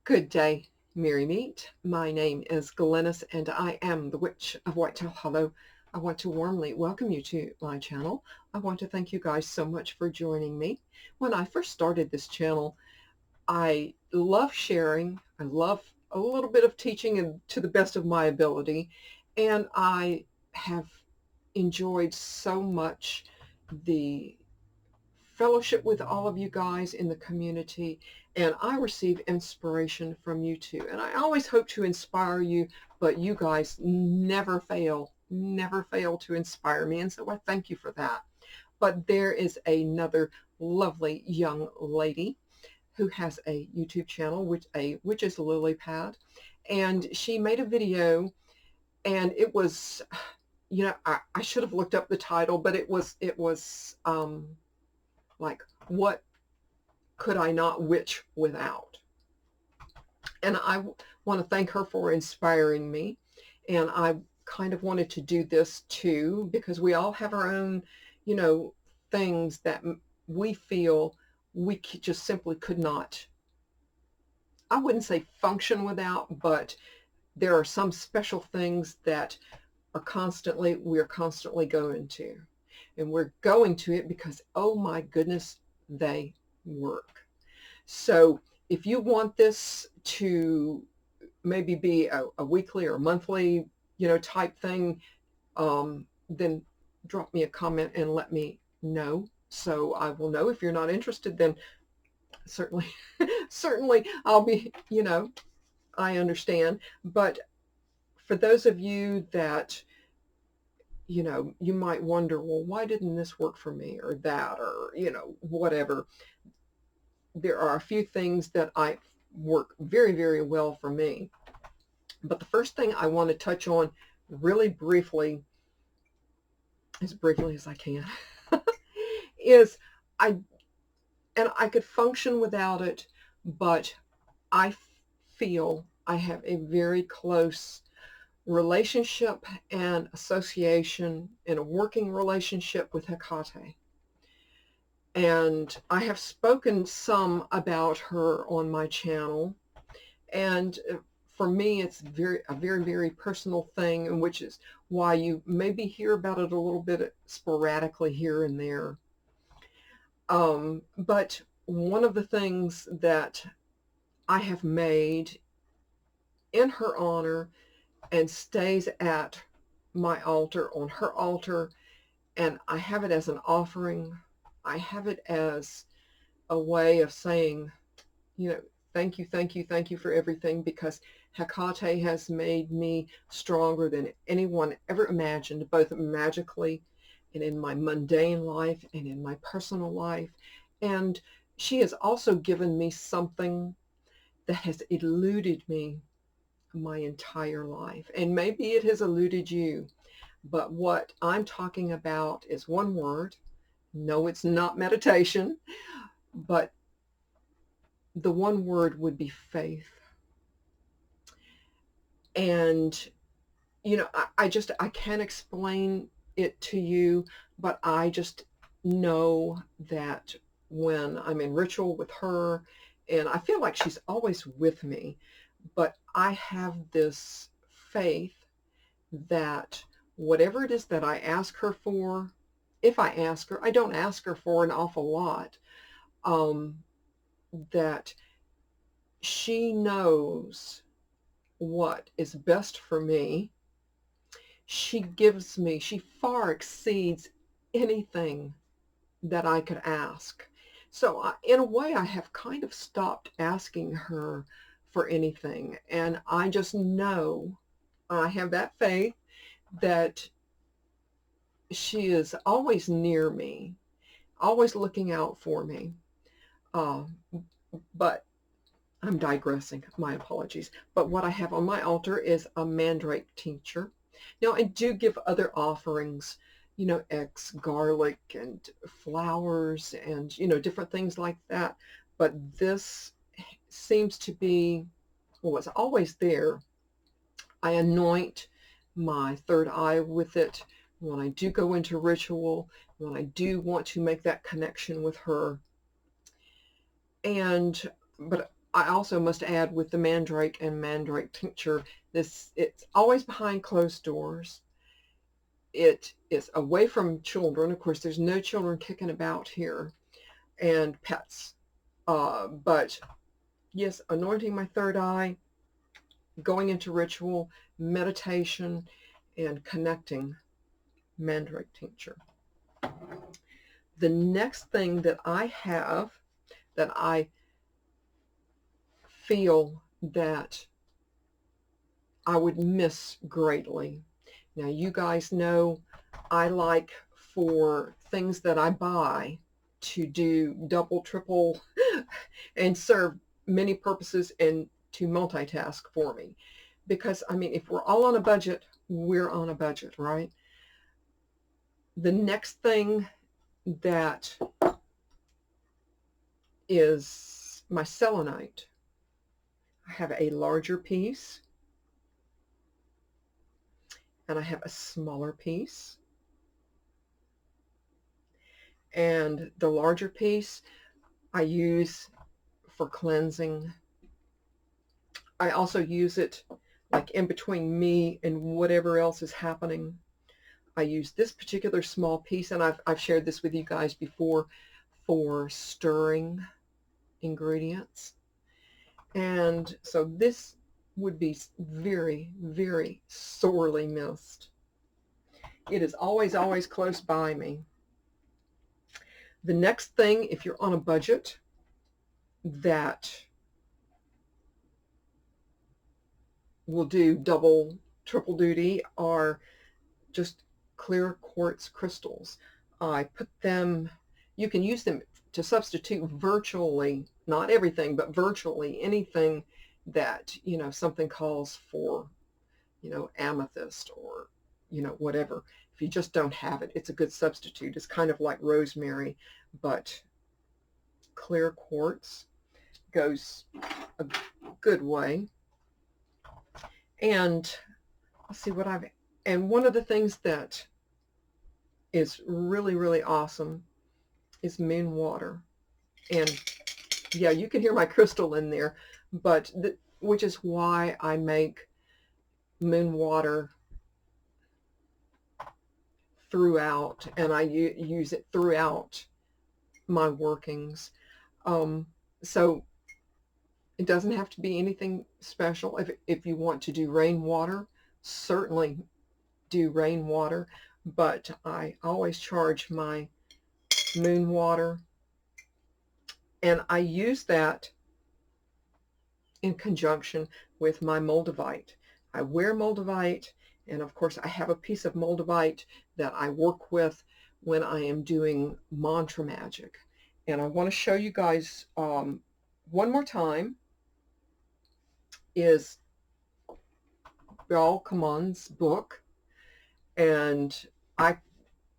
Good day, Merry Meet. My name is Glennis, and I am the Witch of Whitetail Hollow. I want to warmly welcome you to my channel. I want to thank you guys so much for joining me. When I first started this channel, I love sharing. I love a little bit of teaching and to the best of my ability, and I have enjoyed so much the fellowship with all of you guys in the community, and I receive inspiration from you too. And I always hope to inspire you, but you guys never fail to inspire me, and so I thank you for that. But there is another lovely young lady who has a YouTube channel, which is Lily Pad, and she made a video, and it was, I should have looked up the title, but it was like, what could I not witch without? And I want to thank her for inspiring me. And I kind of wanted to do this too, because we all have our own, things that we feel we just simply could not, I wouldn't say function without, but there are some special things that we're constantly going to. And we're going to it because, oh my goodness, they work. So if you want this to maybe be a weekly or monthly, type thing, then drop me a comment and let me know. So I will know. If you're not interested, then certainly, certainly I'll be, I understand. But for those of you that, you might wonder, well, why didn't this work for me, or that, or, whatever. There are a few things that I work very, very well for me. But the first thing I want to touch on really briefly, as briefly as I can, is I could function without it, but I feel I have a very close relationship and association in a working relationship with Hecate. And I have spoken some about her on my channel. And for me, it's a very, very personal thing, and which is why you maybe hear about it a little bit sporadically here and there. But one of the things that I have made in her honor and stays at my altar, on her altar, and I have it as an offering. I have it as a way of saying, thank you, thank you, thank you for everything, because Hecate has made me stronger than anyone ever imagined, both magically and in my mundane life and in my personal life. And she has also given me something that has eluded me my entire life. And maybe it has eluded you. But what I'm talking about is one word. No, it's not meditation, but the one word would be faith. And, I can't explain it to you, but I just know that when I'm in ritual with her, and I feel like she's always with me, but I have this faith that whatever it is that I ask her for, if I ask her, I don't ask her for an awful lot, that she knows what is best for me. She far exceeds anything that I could ask. So in a way, I have kind of stopped asking her for anything. And I just know, I have that faith that she is always near me, always looking out for me. But I'm digressing, my apologies. But what I have on my altar is a mandrake tincture. Now, I do give other offerings, eggs, garlic, and flowers, and, different things like that. But this seems to be, well, it's always there. I anoint my third eye with it when I do go into ritual, when I do want to make that connection with her. But I also must add, with the mandrake and mandrake tincture, it's always behind closed doors. It is away from children. Of course, there's no children kicking about here, and pets. But yes, anointing my third eye, going into ritual, meditation, and connecting, mandrake tincture. The next thing that I have that I feel that I would miss greatly. Now, you guys know I like for things that I buy to do double, triple, and serve many purposes and to multitask for me. Because, I mean, if we're all on a budget, we're on a budget, right? The next thing that is my selenite. I have a larger piece and I have a smaller piece. And the larger piece I use for cleansing. I also use it like in between me and whatever else is happening. I use this particular small piece, and I've shared this with you guys before, for stirring ingredients. And so this would be very, very sorely missed. It is always, always close by me. The next thing, if you're on a budget, that will do double, triple duty are just clear quartz crystals. I put them, you can use them to substitute virtually, not everything, but virtually anything that, something calls for, amethyst or, whatever. If you just don't have it, it's a good substitute. It's kind of like rosemary, but clear quartz goes a good way. And let's see what and one of the things that is really, really awesome is moon water. And yeah, you can hear my crystal in there, but which is why I make moon water throughout, and I use it throughout my workings. So it doesn't have to be anything special. If you want to do rainwater, certainly do rainwater, but I always charge my moon water, and I use that in conjunction with my moldavite. I wear moldavite, and of course I have a piece of moldavite that I work with when I am doing mantra magic. And I want to show you guys one more time is Bal Kaman's book, and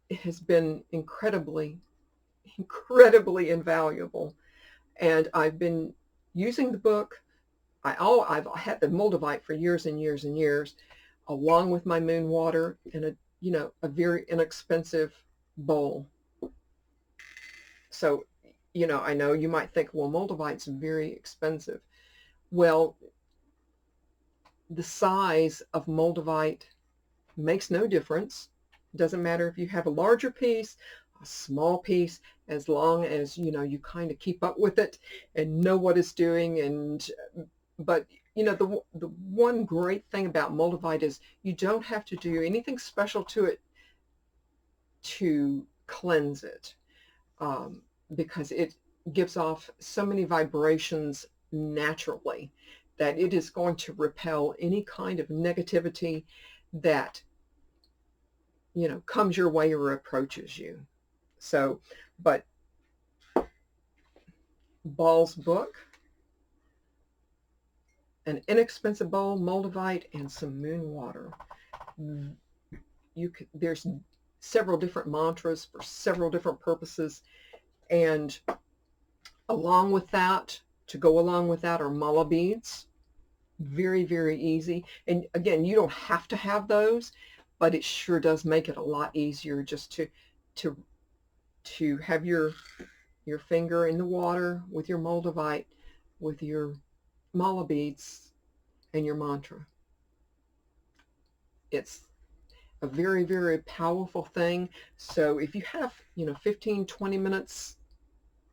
it has been incredibly, incredibly invaluable. And I've been using the book. I've had the moldavite for years and years and years, along with my moon water in a very inexpensive bowl. So, I know you might think, well, moldavite's very expensive. Well, the size of moldavite makes no difference. It doesn't matter if you have a larger piece, a small piece, as long as you kind of keep up with it and know what it's doing. But the one great thing about moldavite is you don't have to do anything special to it to cleanse it, because it gives off so many vibrations naturally that it is going to repel any kind of negativity that comes your way or approaches you. So, but Bal's book, an inexpensive bowl, moldavite, and some moon water. There's several different mantras for several different purposes, and along with that, to go along with that, are mala beads. Very, very easy. And again, you don't have to have those, but it sure does make it a lot easier just to have your finger in the water with your moldavite, with your mala beads and your mantra. It's a very, very powerful thing. So if you have, 15, 20 minutes,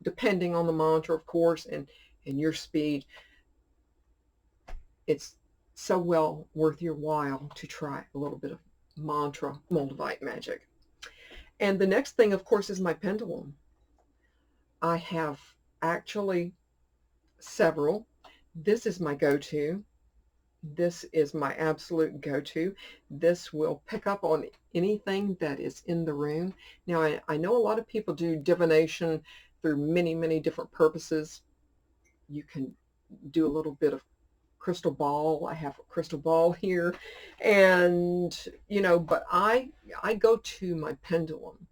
depending on the mantra, of course, and your speed, it's so well worth your while to try a little bit of mantra moldavite magic. And the next thing, of course, is my pendulum. I have actually several. This is my go-to. This is my absolute go-to. This will pick up on anything that is in the room. Now, I know a lot of people do divination through many, many different purposes. You can do a little bit of crystal ball. I have a crystal ball here. And, but I go to my pendulum.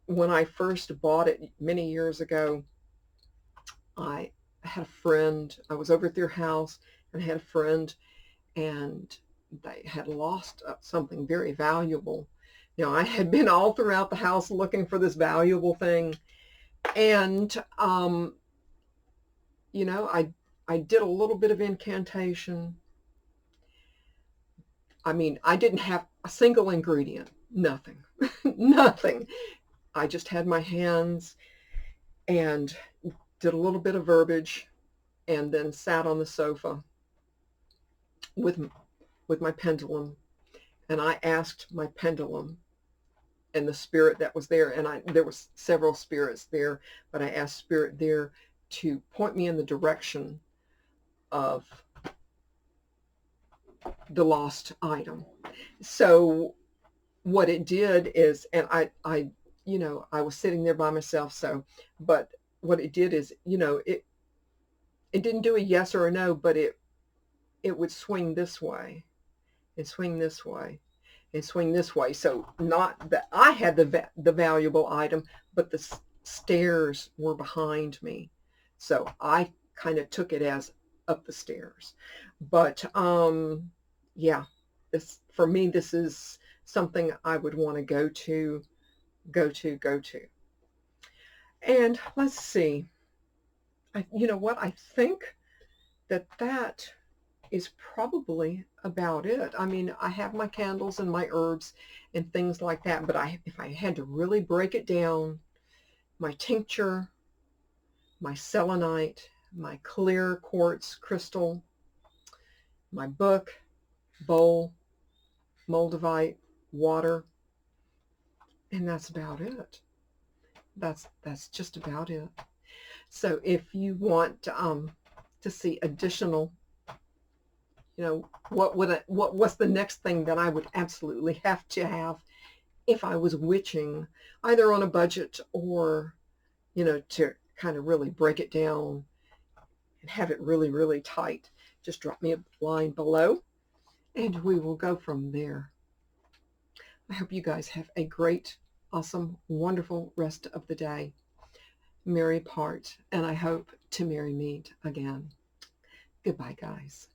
When I first bought it many years ago, I had a friend. I was over at their house and I had a friend, and they had lost something very valuable. I had been all throughout the house looking for this valuable thing, and I did a little bit of incantation. I mean, I didn't have a single ingredient, nothing, nothing. I just had my hands and did a little bit of verbiage, and then sat on the sofa with my pendulum, and I asked my pendulum and the spirit that was there, and there was several spirits there, but I asked spirit there to point me in the direction of the lost item. So what it did is, and I was sitting there by myself, but what it did is, it didn't do a yes or a no, but it would swing this way and swing this way and swing this way. So not that I had the valuable item, but the stairs were behind me. So I kind of took it as up the stairs. But yeah, for me, this is something I would want to go to. And let's see. You know what? I think that is probably about it. I mean, I have my candles and my herbs and things like that, but if I had to really break it down, my tincture, my selenite, my clear quartz crystal, my book, bowl, moldavite, water, and that's about it. That's just about it. So if you want to see additional, what's the next thing that I would absolutely have to have if I was witching, either on a budget or, to kind of really break it down and have it really, really tight, just drop me a line below and we will go from there. I hope you guys have a great, awesome, wonderful rest of the day. Merry part, and I hope to merry meet again. Goodbye, guys.